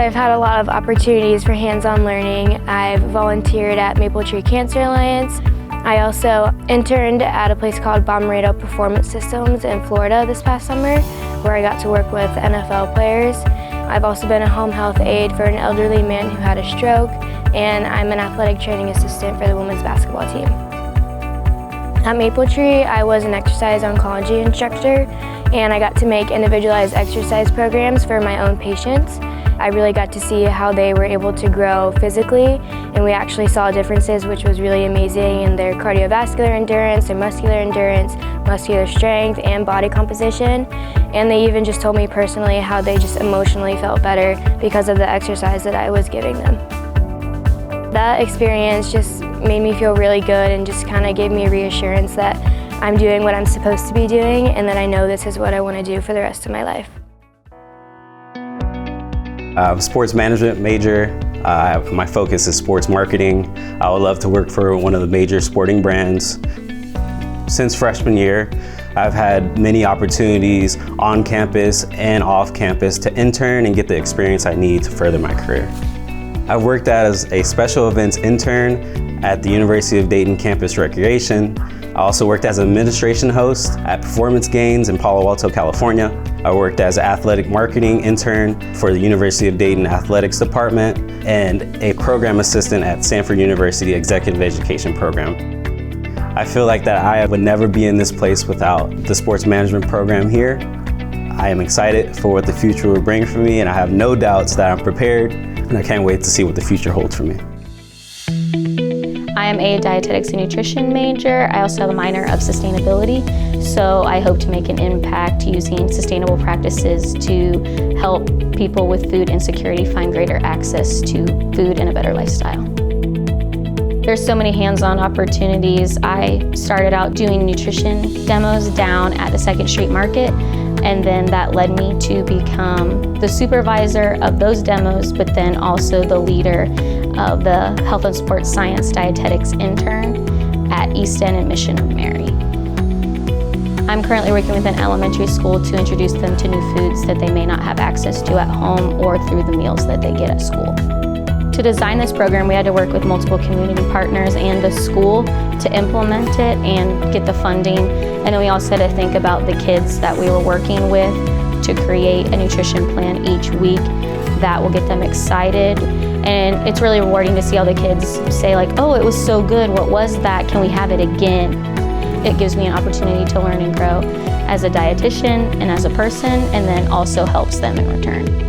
I've had a lot of opportunities for hands-on learning. I've volunteered at Maple Tree Cancer Alliance. I also interned at a place called Bommarito Performance Systems in Florida this past summer, where I got to work with NFL players. I've also been a home health aide for an elderly man who had a stroke, and I'm an athletic training assistant for the women's basketball team. At Maple Tree, I was an exercise oncology instructor, and I got to make individualized exercise programs for my own patients. I really got to see how they were able to grow physically, and we actually saw differences, which was really amazing in their cardiovascular endurance, their muscular endurance, muscular strength, and body composition. And they even just told me personally how they just emotionally felt better because of the exercise that I was giving them. That experience just made me feel really good and just kind of gave me a reassurance that I'm doing what I'm supposed to be doing and that I know this is what I want to do for the rest of my life. I'm a sports management major. My focus is sports marketing. I would love to work for one of the major sporting brands. Since freshman year, I've had many opportunities on campus and off campus to intern and get the experience I need to further my career. I've worked as a special events intern at the University of Dayton Campus Recreation. I also worked as an administration host at Performance Gains in Palo Alto, California. I worked as an athletic marketing intern for the University of Dayton Athletics Department and a program assistant at Stanford University Executive Education Program. I feel like that I would never be in this place without the sports management program here. I am excited for what the future will bring for me, and I have no doubts that I'm prepared, and I can't wait to see what the future holds for me. I am a dietetics and nutrition major. I also have a minor of sustainability, so I hope to make an impact using sustainable practices to help people with food insecurity find greater access to food and a better lifestyle. There's so many hands-on opportunities. I started out doing nutrition demos down at the 2nd Street Market, and then that led me to become the supervisor of those demos, but then also the leader of the Health and Sports Science Dietetics intern at East End and Mission of Mary. I'm currently working with an elementary school to introduce them to new foods that they may not have access to at home or through the meals that they get at school. To design this program, we had to work with multiple community partners and the school to implement it and get the funding. And then we also had to think about the kids that we were working with to create a nutrition plan each week that will get them excited. And it's really rewarding to see all the kids say like, oh, it was so good, what was that? Can we have it again? It gives me an opportunity to learn and grow as a dietitian and as a person, and then also helps them in return.